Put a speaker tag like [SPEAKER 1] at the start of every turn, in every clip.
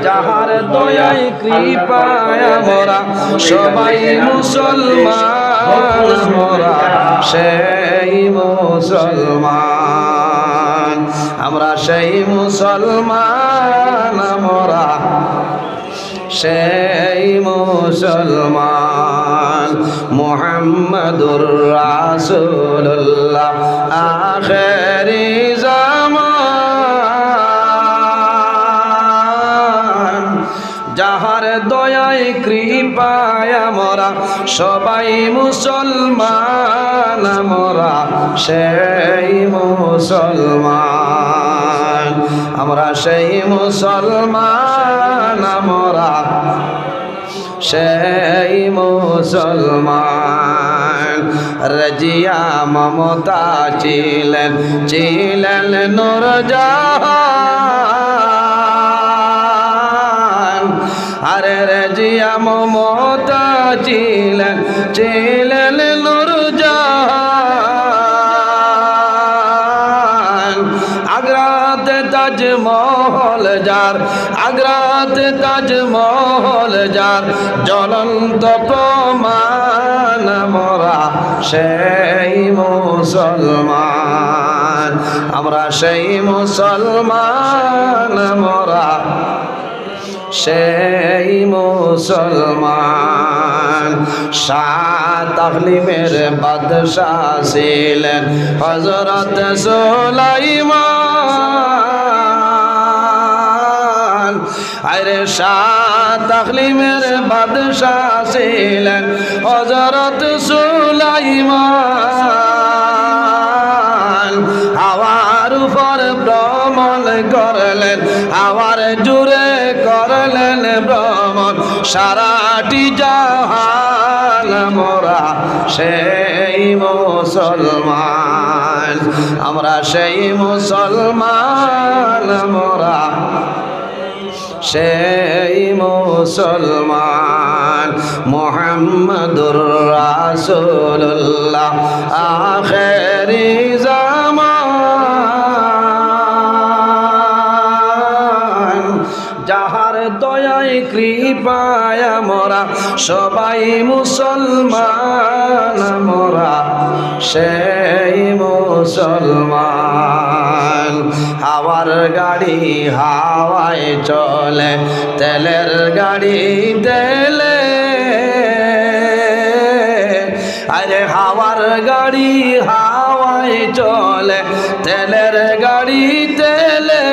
[SPEAKER 1] যাহার দয়ায় কৃপায় মোরা সবাই মুসলমান, মোরা সেই মুসলমান, আমরা সেই মুসলমান, মোরা সেই মুসলমান। মুহাম্মাদুর রাসূলুল্লাহ আখেরি জামান, যাহার দয়ায় কৃপায় মোরা সবাই মুসলমান, মোরা সেই মুসলমান, আমরা সেই মুসলমান, মোরা সেই মুসলমান। রাজিয়া মমতা ছিলেন নূরজাহান, আরে রাজিয়া মমতা ছিলেন নূরজাহান। আগ্রাতে তাজমহল যার, আগ্রাতে তাজমহল যার, জ্বলন্ত প্রমাণ, মোরা সেই মুসলমান, আমরা সেই মুসলমান, মোরা সেই মুসলমান। সাত ইকলিমের বাদশাহ ছিলেন হযরত সুলাইমান, আরে সাত ইকলিমের বাদশাহ ছিলেন হযরত সুলাইমান। হাওয়ার উপর ভ্রমণ করলেন, হাওয়ার জুড়ে করলেন ভ্রমণ, সারাটি জাহান, মোরা সেই মুসলমান, আমরা সেই মুসলমান, মোরা সেই মুসলমান। মুহাম্মাদুর রাসূলুল্লাহ আখেরি জামান, যাহার দয়ায় কৃপায় মোরা সবাই মুসলমান, মোরা সেই মুসলমান। হাওয়ার গাড়ি হাওয়ায় চলে, তেলের গাড়ি তেলে, আরে হাওয়ার গাড়ি হাওয়ায় চলে, তেলের গাড়ি তেলে,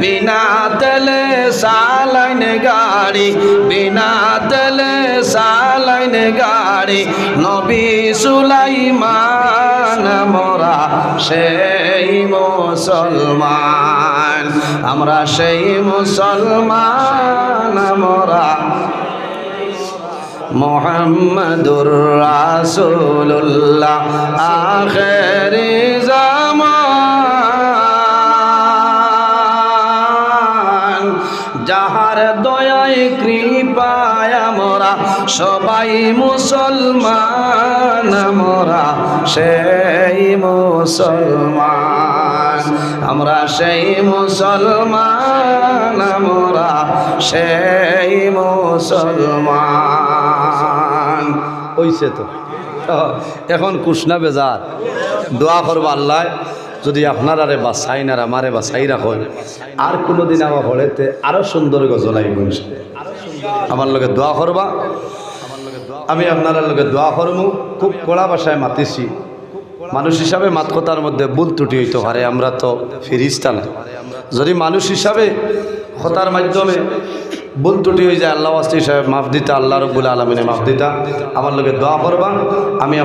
[SPEAKER 1] বিনা তেলে সালাইন গাড়ি, বিনা তেলে সালাইন গাড়ি, নবী সুলাইমান, মোরা সেই মুসলমান, আমরা সেই মুসলমান, মোরা মুহাম্মাদুর রাসূলুল্লাহ আখেরি জামান, যাহার দয়ায় কৃপায় মোরা সবাই মুসলমান, মোরা সেই মুসলমান, আমরা সেই মুসলমান, মোরা সেই মুসলমান। হইছে তো, এখন কুশনা বেজার দোয়া করবো আল্লাহ যদি আপনার আরে বাসাই না আমারে বাসাই রাখেন, আর কোনোদিন আমার ঘরেতে আরো সুন্দর গজল আইব, আমার লগে দোয়া করবা। আমি আপনার লগে দোয়া করবো। খুব কড়া ভাষায় মাতিছি, মানুষ হিসাবে মাত কথার মধ্যে ভুল ত্রুটি হইতে পারে, আমরা তো ফিরিস্তা না। যদি মানুষ হিসাবে কথার মাধ্যমে ভুল ত্রুটি হয়ে যায়, আল্লাহ ওয়াস্তে হিসাবে মাফ দিতা, আল্লাহ রব্বুল আলামিনে মাফ দিতা। আমার লগে দোয়া করবা। আমি আপনার